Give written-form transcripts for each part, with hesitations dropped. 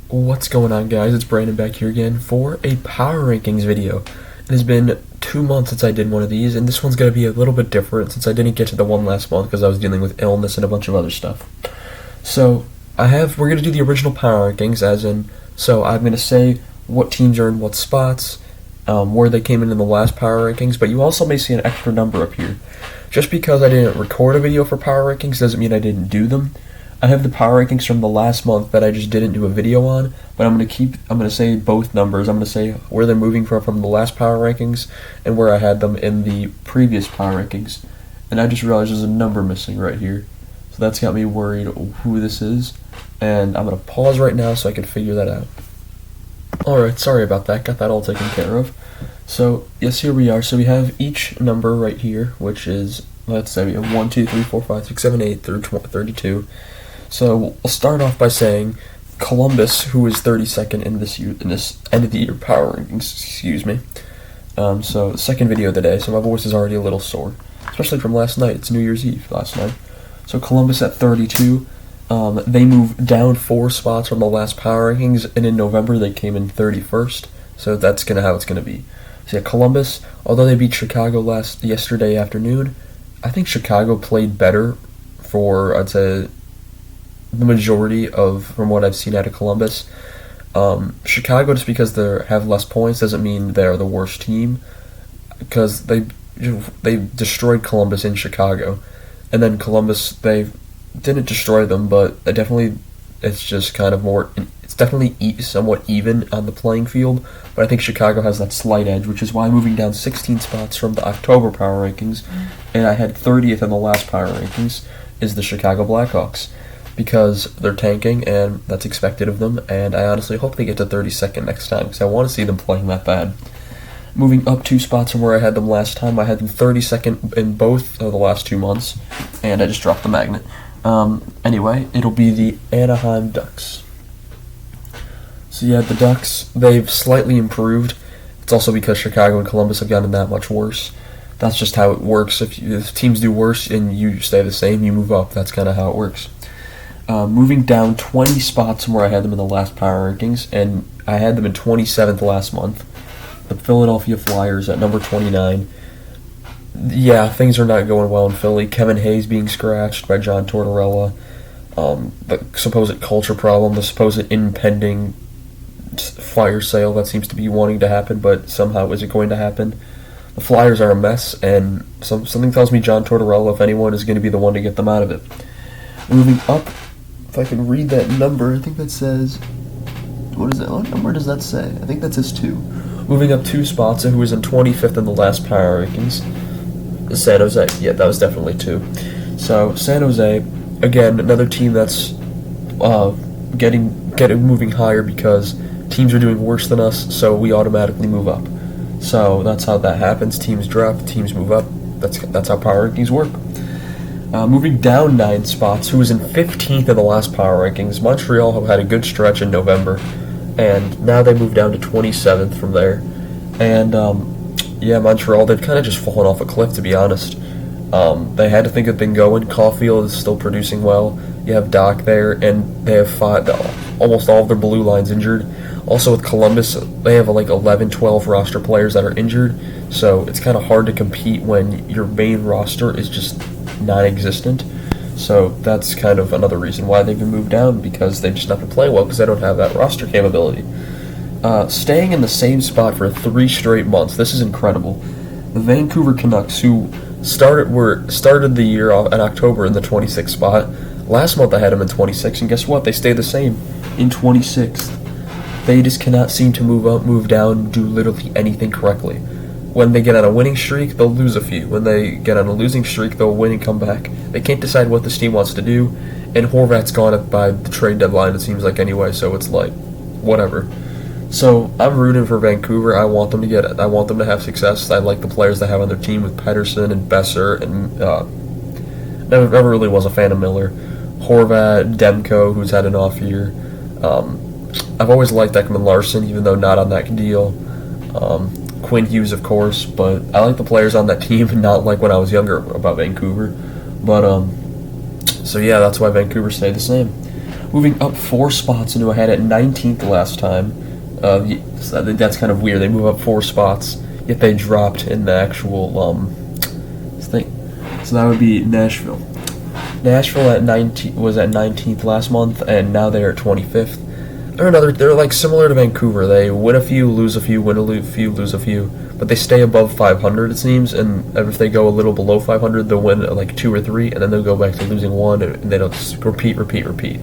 What's going on, guys? It's Brandon back here again for a Power Rankings video. It has been 2 months since I did one of these, and this one's going to be a little bit different since I didn't get to the one last month because I was dealing with illness and a bunch of other stuff. So, we're going to do the original Power Rankings, so I'm going to say what teams are in what spots, where they came in the last Power Rankings, but you also may see an extra number up here. Just because I didn't record a video for Power Rankings doesn't mean I didn't do them. I have the Power Rankings from the last month that I just didn't do a video on, but I'm going to say both numbers. I'm going to say where they're moving from the last Power Rankings and where I had them in the previous Power Rankings. And I just realized there's a number missing right here. So that's got me worried who this is. And I'm going to pause right now so I can figure that out. Alright, sorry about that. Got that all taken care of. So, yes, here we are. So we have each number right here, which is, let's say we have 1, 2, 3, 4, 5, 6, 7, 8 through 32. So we'll start off by saying Columbus, who is 32nd in this end of the year Power Rankings. Excuse me. So second video of the day. So my voice is already a little sore, especially from last night. It's New Year's Eve last night. So Columbus at 32. They moved down 4 spots from the last Power Rankings, and in November they came in 31st. So that's how it's gonna be. So yeah, Columbus, although they beat Chicago yesterday afternoon, I think Chicago played better for, I'd say, the majority from what I've seen out of Columbus. Chicago, just because they have less points doesn't mean they're the worst team, because they destroyed Columbus in Chicago, and then Columbus, they didn't destroy them, but it's just kind of more, it's definitely somewhat even on the playing field, but I think Chicago has that slight edge, which is why I'm moving down 16 spots from the October Power Rankings, and I had 30th in the last Power Rankings, is the Chicago Blackhawks, because they're tanking, and that's expected of them, and I honestly hope they get to 32nd next time, because I want to see them playing that bad. Moving up 2 spots from where I had them last time, I had them 32nd in both of the last 2 months, and I just dropped the magnet. Anyway, it'll be the Anaheim Ducks. So yeah, the Ducks, they've slightly improved. It's also because Chicago and Columbus have gotten that much worse. That's just how it works. If teams do worse and you stay the same, you move up. That's kind of how it works. Moving down 20 spots from where I had them in the last Power Rankings, and I had them in 27th last month. The Philadelphia Flyers at number 29. Yeah, things are not going well in Philly. Kevin Hayes being scratched by John Tortorella. The supposed culture problem, the supposed impending fire sale that seems to be wanting to happen, but somehow is it going to happen? The Flyers are a mess, and something tells me John Tortorella, if anyone, is going to be the one to get them out of it. Moving up, if I can read that number, I think that says, what is that? What number does that say? I think that says 2. Moving up 2 spots, and who was in 25th in the last Power Rankings, San Jose. Yeah, that was definitely 2. So San Jose, again, another team that's getting moving higher because teams are doing worse than us, so we automatically move up. So that's how that happens. Teams drop, teams move up. That's how Power Rankings work. Moving down 9 spots, who was in 15th in the last Power Rankings, Montreal had a good stretch in November, and now they moved down to 27th from there. And yeah, Montreal, they've kind of just fallen off a cliff, to be honest. They had to think of thing going. Caulfield is still producing well. You have Doc there, and they have almost all of their blue lines injured. Also with Columbus, they have like 11, 12 roster players that are injured, so it's kind of hard to compete when your main roster is just non-existent. So that's kind of another reason why they've been moved down, because they've just not been playing well because they don't have that roster capability. Staying in the same spot for 3 straight months. This is incredible. The Vancouver Canucks, who started the year off in October in the 26th spot. Last month I had them in 26th, and guess what? They stayed the same in 26th. They just cannot seem to move up, move down, do literally anything correctly. When they get on a winning streak, they'll lose a few. When they get on a losing streak, they'll win and come back. They can't decide what this team wants to do, and Horvat's gone by the trade deadline, it seems like, anyway, so it's like, whatever. So I'm rooting for Vancouver. I want them to have success. I like the players they have on their team with Pettersson and Besser, and never really was a fan of Miller. Horvat, Demko, who's had an off year. I've always liked Ekman Larson, even though not on that deal. Quinn Hughes, of course, but I like the players on that team, not like when I was younger about Vancouver. But so yeah, that's why Vancouver stayed the same. Moving up 4 spots into a head at 19th last time. So that's kind of weird. They move up 4 spots, yet they dropped in the actual thing. So that would be Nashville. Nashville was at 19th last month, and now they're at 25th. They're like similar to Vancouver. They win a few, lose a few, win a few, lose a few, but they stay above 500 it seems. And if they go a little below 500, they'll win like 2 or 3, and then they'll go back to losing 1, and they don't repeat.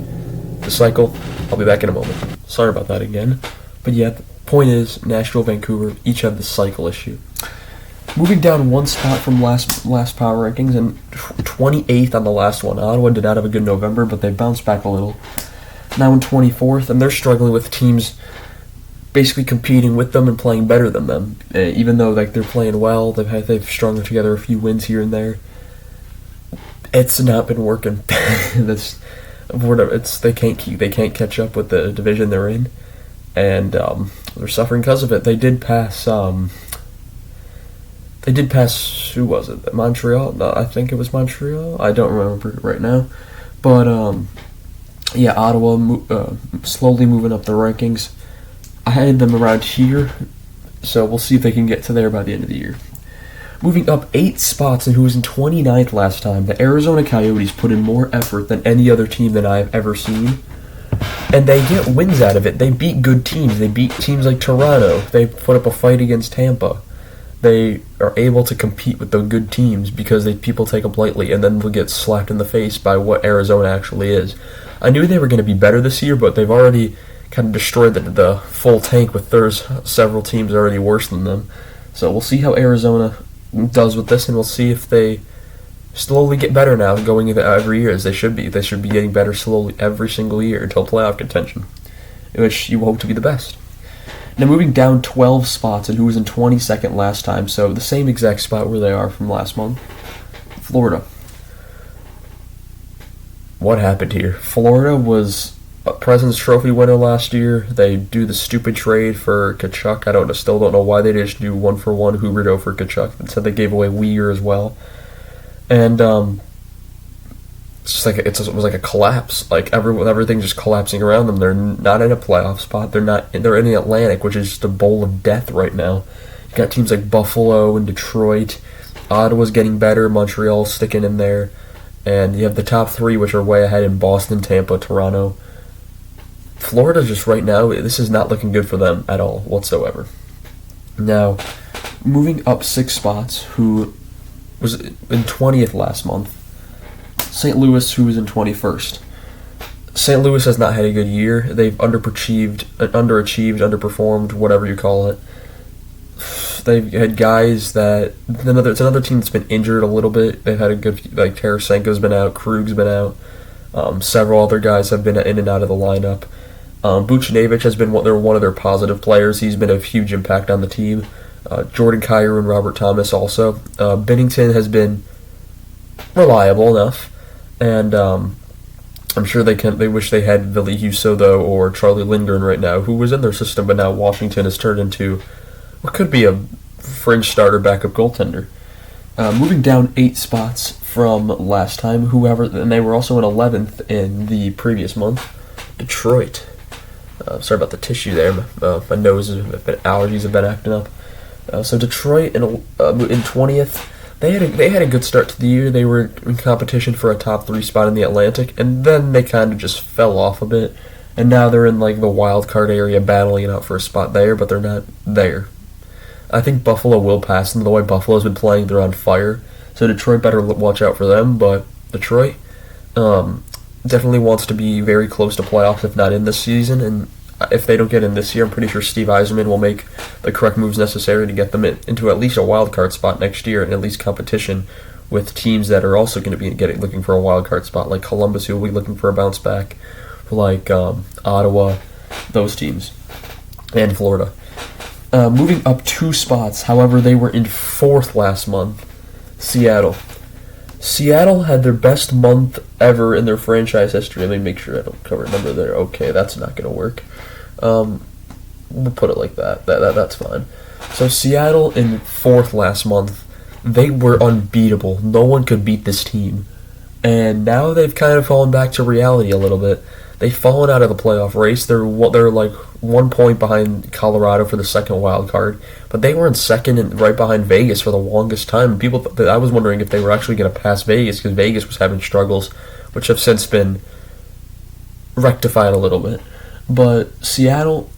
The cycle. I'll be back in a moment. Sorry about that again, but yeah, the point is Nashville, Vancouver each have the cycle issue. Moving down 1 spot from last power rankings and 28th on the last one. Ottawa did not have a good November, but they bounced back a little. Now in 24th, and they're struggling with teams basically competing with them and playing better than them. Even though like they're playing well, they've strung together a few wins here and there. It's not been working. They can't catch up with the division they're in, and they're suffering because of it. They did pass. Who was it? Montreal? No, I think it was Montreal. I don't remember right now, but yeah, Ottawa slowly moving up the rankings. I had them around here, so we'll see if they can get to there by the end of the year. Moving up 8 spots, and who was in 29th last time, the Arizona Coyotes put in more effort than any other team that I've ever seen, and they get wins out of it. They beat good teams. They beat teams like Toronto. They put up a fight against Tampa. They are able to compete with the good teams because people take them lightly, and then they'll get slapped in the face by what Arizona actually is. I knew they were going to be better this year, but they've already kind of destroyed the full tank with there's several teams already worse than them. So we'll see how Arizona does with this, and we'll see if they slowly get better now going into every year as they should be. They should be getting better slowly every single year until playoff contention, in which you hope to be the best. Now moving down 12 spots, and who was in 22nd last time, so the same exact spot where they are from last month, Florida. What happened here? Florida was a President's Trophy winner last year. They do the stupid trade for Tkachuk. Still don't know why they just do 1-for-1 Huberdeau for Tkachuk. Instead they gave away Weir as well. And it was like a collapse. Like everything just collapsing around them. They're not in a playoff spot. They're in the Atlantic, which is just a bowl of death right now. You got teams like Buffalo and Detroit. Ottawa's getting better. Montreal's sticking in there. And you have the top 3, which are way ahead in Boston, Tampa, Toronto. Florida just right now, this is not looking good for them at all whatsoever. Now, moving up 6 spots, who was in 20th last month, St. Louis, who was in 21st. St. Louis has not had a good year. They've underachieved, underperformed, whatever you call it. They've had guys it's another team that's been injured a little bit. They've had a good, like Tarasenko's been out, Krug's been out. Several other guys have been in and out of the lineup. Buchnevich has been one of their positive players. He's been a huge impact on the team. Jordan Kyrou and Robert Thomas also. Binnington has been reliable enough, and I'm sure they wish they had Ville Husso though, or Charlie Lindgren right now, who was in their system, but now Washington has turned into what could be a fringe starter backup goaltender. Moving down 8 spots from last time, and they were also in 11th in the previous month, Detroit. Sorry about the tissue there. My nose allergies have been acting up. So Detroit in 20th, they had a good start to the year. They were in competition for a top 3 spot in the Atlantic, and then they kind of just fell off a bit. And now they're in like the wild card area, battling it out for a spot there, but they're not there. I think Buffalo will pass them. The way Buffalo's been playing, they're on fire. So Detroit better watch out for them. But Detroit definitely wants to be very close to playoffs, if not in this season. And if they don't get in this year, I'm pretty sure Steve Yzerman will make the correct moves necessary to get them into at least a wild card spot next year, and at least competition with teams that are also going to be looking for a wild card spot, like Columbus, who will be looking for a bounce back, like Ottawa, those teams, and Florida. Moving up 2 spots, however, they were in 4th last month. Seattle. Seattle had their best month ever in their franchise history. Let me make sure I don't cover a number there. Okay, that's not going to work. We'll put it like that. That's fine. So Seattle in 4th last month, they were unbeatable. No one could beat this team. And now they've kind of fallen back to reality a little bit. They've fallen out of the playoff race. They're like 1 point behind Colorado for the second wild card, but they were in second and right behind Vegas for the longest time. I was wondering if they were actually going to pass Vegas because Vegas was having struggles, which have since been rectified a little bit. But Seattle,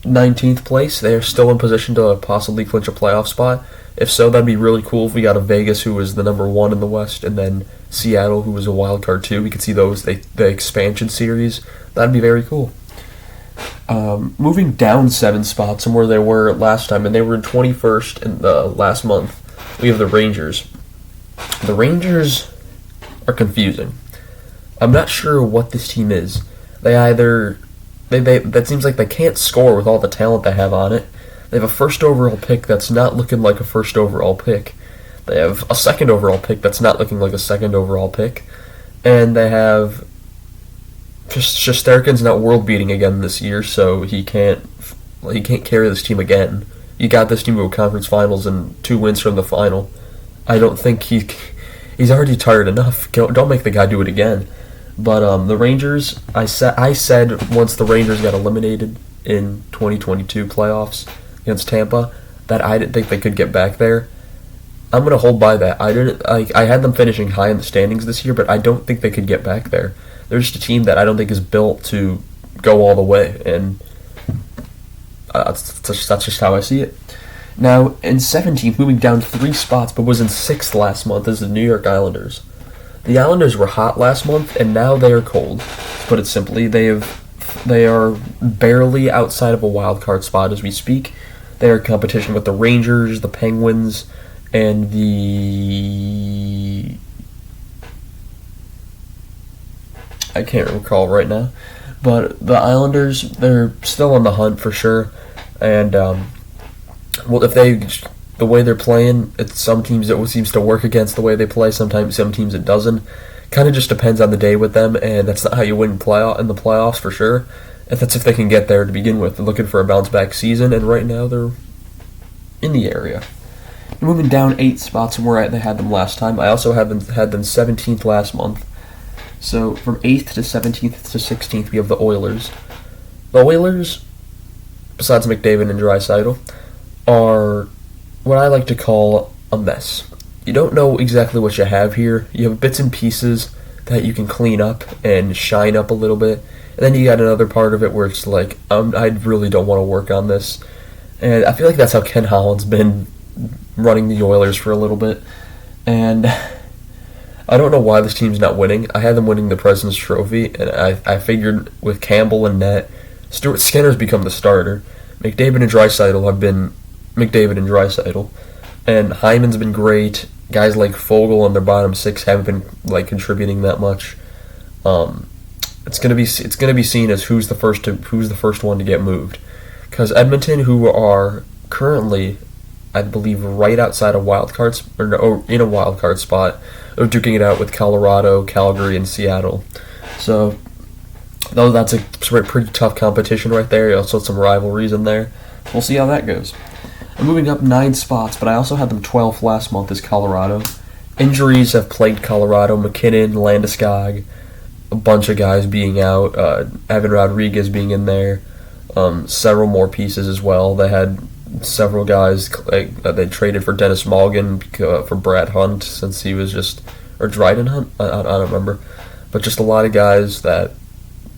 19th place, they are still in position to possibly clinch a playoff spot. If so, that'd be really cool if we got a Vegas who was the number 1 in the West, and then Seattle who was a wild card 2. We could see the expansion series. That'd be very cool. Moving down 7 spots from where they were last time, and they were in 21st in the last month. We have the Rangers. The Rangers are confusing. I'm not sure what this team is. That seems like they can't score with all the talent they have on it. They have a first overall pick that's not looking like a first overall pick. They have a second overall pick that's not looking like a second overall pick. And they have Shesterkin's not world beating again this year, so he can't carry this team again. He got this team to a conference finals and 2 wins from the final. I don't think he's already tired enough. Don't make the guy do it again. But the Rangers, I said once the Rangers got eliminated in 2022 playoffs against Tampa that I didn't think they could get back there. I'm gonna hold by that. I had them finishing high in the standings this year, but I don't think they could get back there. They're just a team that I don't think is built to go all the way, and that's just how I see it. Now, in 17th, moving down 3 spots, but was in 6th last month, is the New York Islanders. The Islanders were hot last month, and now they are cold. To put it simply, they are barely outside of a wild card spot as we speak. They are in competition with the Rangers, the Penguins, and I can't recall right now. But the Islanders, they're still on the hunt for sure. And, the way they're playing, it's some teams it seems to work against the way they play. Sometimes some teams it doesn't. Kind of just depends on the day with them, and that's not how you win in the playoffs for sure. And that's if they can get there to begin with. They're looking for a bounce back season, and right now they're in the area. Moving down 8 spots from where they had them last time. I also had them 17th last month. So from 8th to 17th to 16th, we have the Oilers. The Oilers, besides McDavid and Draisaitl, are what I like to call a mess. You don't know exactly what you have here. You have bits and pieces that you can clean up and shine up a little bit. And then you got another part of it where it's like, I really don't want to work on this. And I feel like that's how Ken Holland's been running the Oilers for a little bit. And I don't know why this team's not winning. I had them winning the President's Trophy, and I figured with Campbell and net, Stuart Skinner's become the starter. McDavid and Draisaitl have been McDavid and Draisaitl, and Hyman's been great. Guys like Fogle and their bottom 6 haven't been contributing that much. It's gonna be seen as who's the first one to get moved, because Edmonton, who are currently, I believe, right outside a wild card or in a wild card spot, are duking it out with Colorado, Calgary, and Seattle. So, though that's a pretty tough competition right there. Also, some rivalries in there. We'll see how that goes. I'm moving up 9 spots, but I also had them 12th last month as Colorado. Injuries have plagued Colorado. McKinnon, Landeskog, a bunch of guys being out. Evan Rodriguez being in there. Several more pieces as well. They had several guys they traded for Dennis Mulligan for Brad Hunt since he was or Dryden Hunt. I don't remember, but just a lot of guys that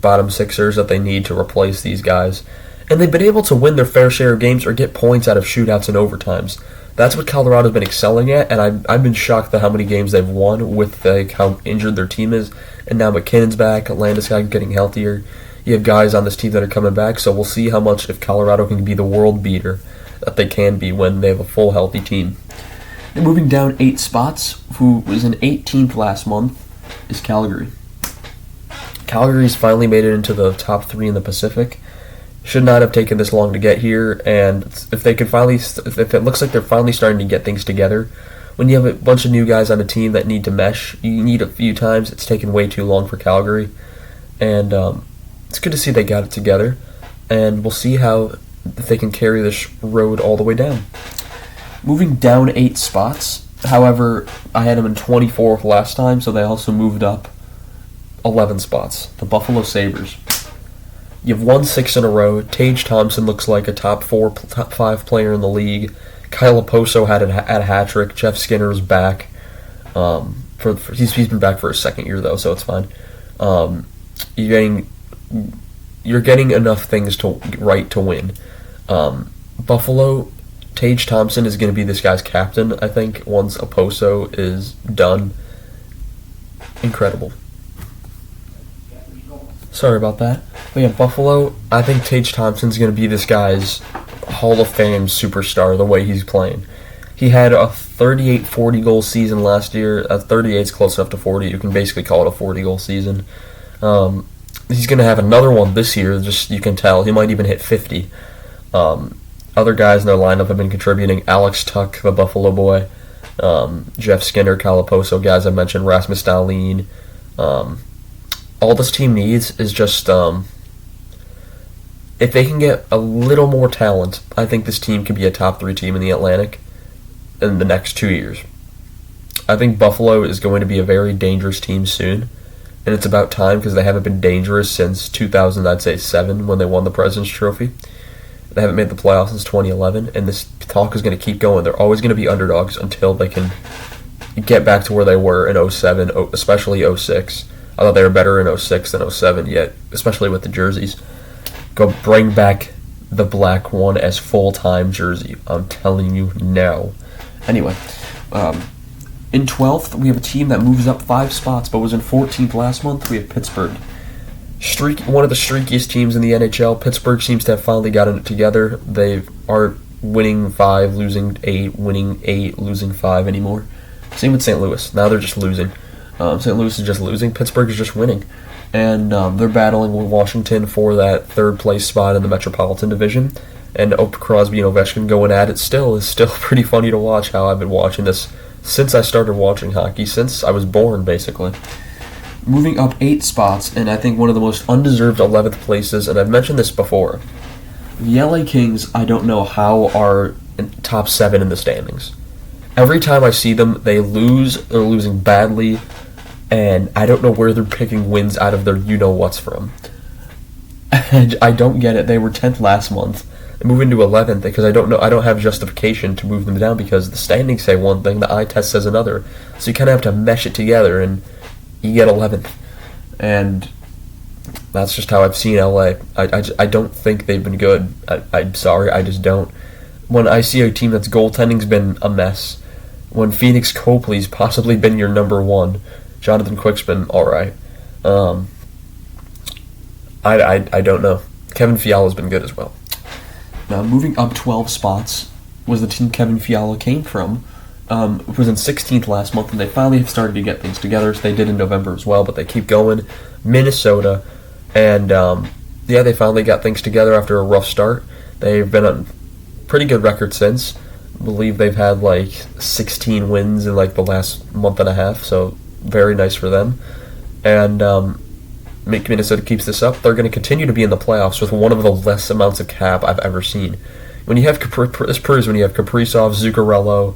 bottom sixers that they need to replace these guys. And they've been able to win their fair share of games or get points out of shootouts and overtimes. That's what Colorado's been excelling at, and I've been shocked at how many games they've won with how injured their team is. And now McKinnon's back, Landeskog getting healthier. You have guys on this team that are coming back, so we'll see how much if Colorado can be the world beater that they can be when they have a full healthy team. And moving down 8 spots, who was in 18th last month, is Calgary. Calgary's finally made it into the top 3 in the Pacific. Should not have taken this long to get here, and if it looks like they're finally starting to get things together, when you have a bunch of new guys on a team that need to mesh, you need a few times. It's taken way too long for Calgary, and it's good to see they got it together, and we'll see if they can carry this road all the way down. Moving down 8 spots, however, I had them in 24th last time, so they also moved up 11 spots, the Buffalo Sabres. You've won 6 in a row. Tage Thompson looks like a top 5 player in the league. Kyle Oposo had a hat trick. Jeff Skinner is back. He's been back for a second year though, so it's fine. You're getting enough things to win. Buffalo, Tage Thompson is going to be this guy's captain, I think, once Oposo is done. Incredible. Sorry about that. But yeah, Buffalo, I think Tage Thompson's going to be this guy's Hall of Fame superstar the way he's playing. He had a 38-40 goal season last year. 38 is close enough to 40. You can basically call it a 40-goal season. He's going to have another one this year, just you can tell. He might even hit 50. Other guys in their lineup have been contributing. Alex Tuck, the Buffalo boy. Jeff Skinner, Kyle Oposo, guys I mentioned. Rasmus Dahlin. All this team needs is just... if they can get a little more talent, I think this team could be a top 3 team in the Atlantic in the next 2 years. I think Buffalo is going to be a very dangerous team soon, and it's about time because they haven't been dangerous since 2007 when they won the President's Trophy. They haven't made the playoffs since 2011, and this talk is going to keep going. They're always going to be underdogs until they can get back to where they were in 07, especially 06. I thought they were better in 06 than 07 yet, especially with the jerseys. Go bring back the black one as full-time jersey. I'm telling you now. Anyway, in 12th, we have a team that moves up 5 spots, but was in 14th last month. We have Pittsburgh. One of the streakiest teams in the NHL. Pittsburgh seems to have finally gotten it together. They are winning 5, losing 8, winning 8, losing 5 anymore. Same with St. Louis. Now they're just losing. St. Louis is just losing. Pittsburgh is just winning. And they're battling with Washington for that 3rd place spot in the Metropolitan Division. And Crosby and Ovechkin going at it is still pretty funny to watch. How I've been watching this since I started watching hockey, since I was born, basically. Moving up 8 spots, and I think one of the most undeserved 11th places, and I've mentioned this before. The LA Kings, I don't know how, are in top 7 in the standings. Every time I see them, they lose. They're losing badly. And I don't know where they're picking wins out of their you-know-whats from. I don't get it. They were 10th last month. They move into 11th because I don't have justification to move them down because the standings say one thing, the eye test says another. So you kind of have to mesh it together, and you get 11th. And that's just how I've seen LA. I don't think they've been good. I'm sorry, I just don't. When I see a team that's goaltending's been a mess, when Phoenix Copley's possibly been your number 1, Jonathan Quick's been alright. I don't know. Kevin Fiala's been good as well. Now, moving up 12 spots was the team Kevin Fiala came from. It was in 16th last month, and they finally have started to get things together. So they did in November as well, but they keep going. Minnesota, and they finally got things together after a rough start. They've been on pretty good record since. I believe they've had 16 wins in the last month and a half, so very nice for them. And Minnesota keeps this up, they're going to continue to be in the playoffs with one of the less amounts of cap I've ever seen. When you have this proves when you have Kaprizov, Zuccarello,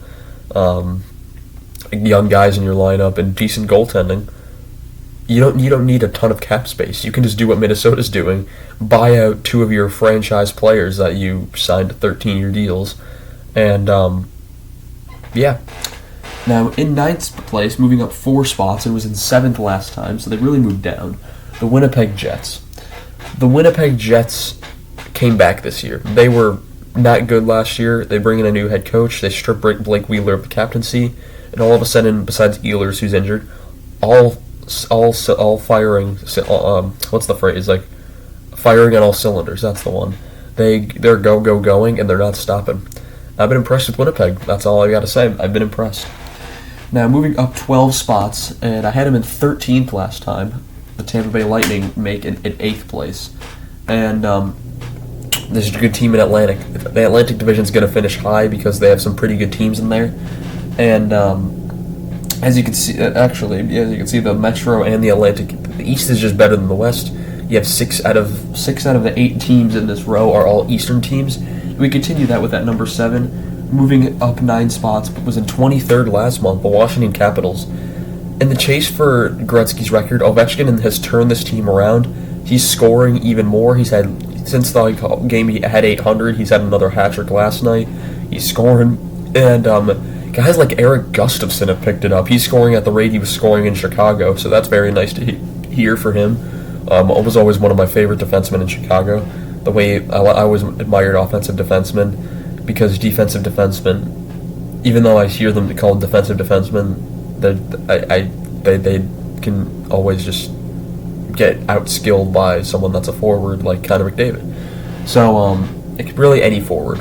young guys in your lineup, and decent goaltending, you don't need a ton of cap space. You can just do what Minnesota's doing, buy out 2 of your franchise players that you signed to 13-year deals, and Now, in 9th place, moving up 4 spots, and was in 7th last time, so they really moved down, the Winnipeg Jets. The Winnipeg Jets came back this year. They were not good last year. They bring in a new head coach. They strip Blake Wheeler of the captaincy, and all of a sudden, besides Ehlers, who's injured, all firing. What's the phrase? Firing on all cylinders. That's the one. They're going, and they're not stopping. I've been impressed with Winnipeg. That's all I got to say. I've been impressed. Now, moving up 12 spots, and I had him in 13th last time. The Tampa Bay Lightning make it in 8th place. And this is a good team in Atlantic. The Atlantic Division is going to finish high because they have some pretty good teams in there. And as you can see, the Metro and the Atlantic, the East is just better than the West. You have 6 out of the 8 teams in this row are all Eastern teams. We continue that with that number 7. Moving up 9 spots, but was in 23rd last month, the Washington Capitals. in the chase for Gretzky's record, Ovechkin has turned this team around. He's scoring even more. He's had, since the game he had 800, he's had another hat trick last night. He's scoring, and guys like Eric Gustafson have picked it up. He's scoring at the rate he was scoring in Chicago, so that's very nice to hear for him. Was always one of my favorite defensemen in Chicago. The way I always admired offensive defensemen, because defensive defensemen, even though I hear them called defensive defensemen, they can always just get outskilled by someone that's a forward like Connor McDavid. So really any forward.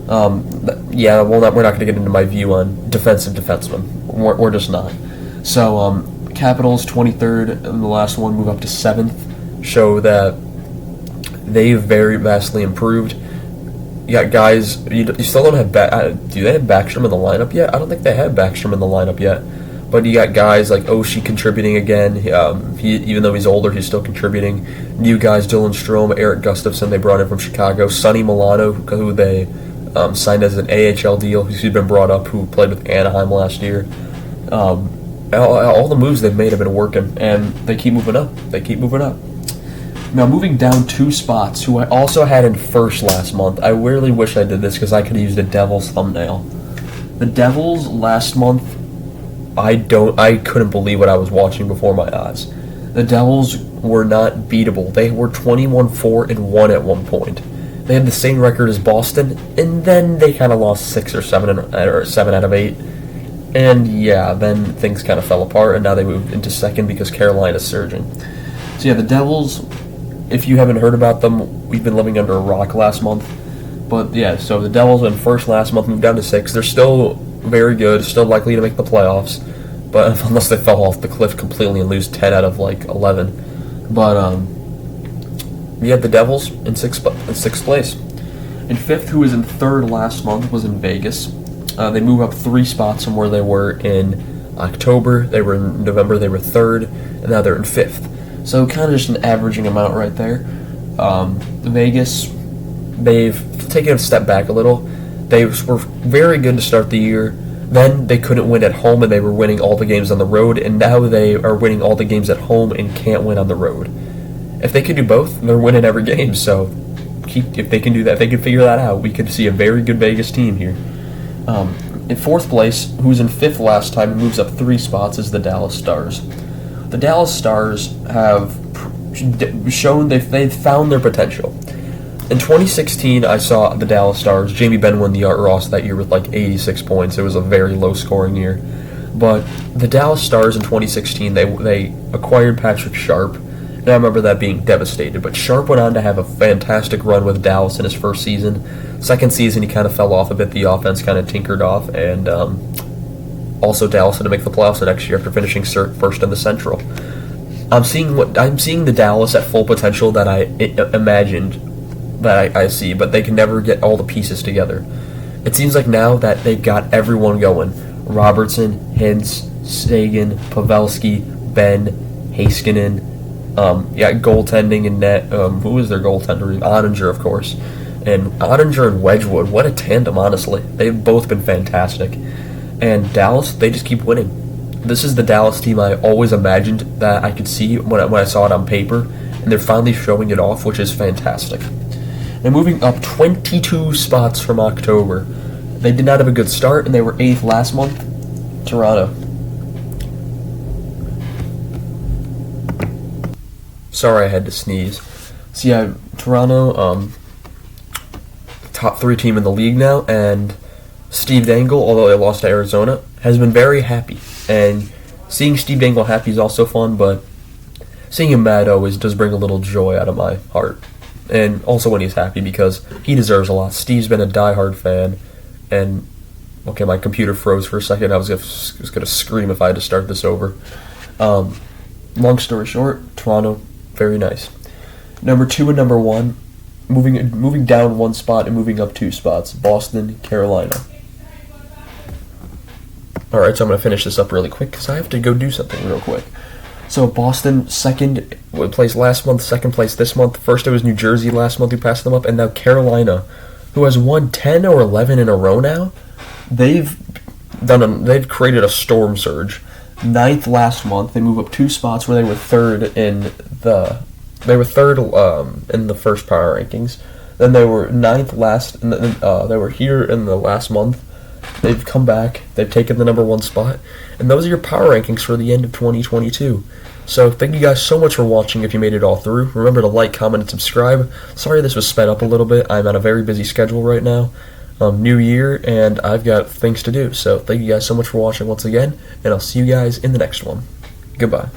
We're not going to get into my view on defensive defensemen. We're just not. So Capitals 23rd in the last one, move up to 7th, show that they've very vastly improved. You got guys. You still don't have do they have Backstrom in the lineup yet? I don't think they have Backstrom in the lineup yet. But you got guys like Oshie contributing again. Even though he's older, he's still contributing. New guys: Dylan Strome, Eric Gustafson. They brought in from Chicago. Sonny Milano, who they signed as an AHL deal. He's been brought up. Who played with Anaheim last year. All the moves they've made have been working, and they keep moving up. Now, moving down 2 spots, who I also had in first last month. I really wish I did this because I could have used the Devils thumbnail. The Devils last month, I couldn't believe what I was watching before my eyes. The Devils were not beatable. They were 21-4-1 at one point. They had the same record as Boston, and then they kind of lost 6 or 7 out of 8. And yeah, then things kind of fell apart, and now they moved into second because Carolina's surging. So yeah, the Devils, if you haven't heard about them, we've been living under a rock last month. But yeah, so the Devils in first last month moved down to 6. They're still very good, still likely to make the playoffs, but unless they fell off the cliff completely and lose 10 out of like 11. But we had the Devils in sixth place. In 5th, who was in 3rd last month, was in Vegas. They move up 3 spots from where they were in October. They were in November, they were 3rd, and now they're in 5th. So kind of just an averaging amount right there. Vegas, they've taken a step back a little. They were very good to start the year. Then they couldn't win at home, and they were winning all the games on the road. And now they are winning all the games at home and can't win on the road. If they could do both, they're winning every game. So if they can do that, if they can figure that out, we could see a very good Vegas team here. In 4th place, who's in 5th last time and moves up 3 spots, is the Dallas Stars. The Dallas Stars have shown they've found their potential. In 2016, I saw the Dallas Stars. Jamie Benn won the Art Ross that year with like 86 points. It was a very low-scoring year. But the Dallas Stars in 2016, they acquired Patrick Sharp. And I remember that being devastated. But Sharp went on to have a fantastic run with Dallas in his first season. Second season, he kind of fell off a bit. The offense kind of tinkered off. And also Dallas had to make the playoffs the next year after finishing first in the Central. I'm seeing the Dallas at full potential that I imagined that I see, but they can never get all the pieces together. It seems like now that they've got everyone going. Robertson, Hintz, Sagan, Pavelski, Ben, Heiskanen, goaltending and net. Who was their goaltender? Ottinger, of course. And Ottinger and Wedgwood, what a tandem, honestly. They've both been fantastic. And Dallas, they just keep winning. This is the Dallas team I always imagined that I could see when I saw it on paper, and they're finally showing it off, which is fantastic. And moving up 22 spots from October, they did not have a good start, and they were 8th last month. Toronto. Sorry, I had to sneeze. So yeah, Toronto, top 3 team in the league now, and Steve Dangle, although they lost to Arizona, has been very happy. And seeing Steve Dangle happy is also fun, but seeing him mad always does bring a little joy out of my heart. And also when he's happy, because he deserves a lot. Steve's been a diehard fan, and okay, my computer froze for a second. I was going to scream if I had to start this over. Long story short, Toronto, very nice. Number 2 and number 1, moving down 1 spot and moving up 2 spots, Boston, Carolina. Alright, so I'm going to finish this up really quick because I have to go do something real quick. So Boston, 2nd place last month, 2nd place this month. First it was New Jersey last month who passed them up, and now Carolina, who has won 10 or 11 in a row now. They've created a storm surge. ninth last month. They move up 2 spots where they were third in the first power rankings. Then they were ninth last. They were here in the last month. They've come back. They've taken the number 1 spot, and those are your power rankings for the end of 2022. So thank you guys so much for watching. If you made it all through, remember to like, comment, and subscribe. Sorry this was sped up a little bit. I'm on a very busy schedule right now. New year, and I've got things to do. So thank you guys so much for watching once again, and I'll see you guys in the next one. Goodbye.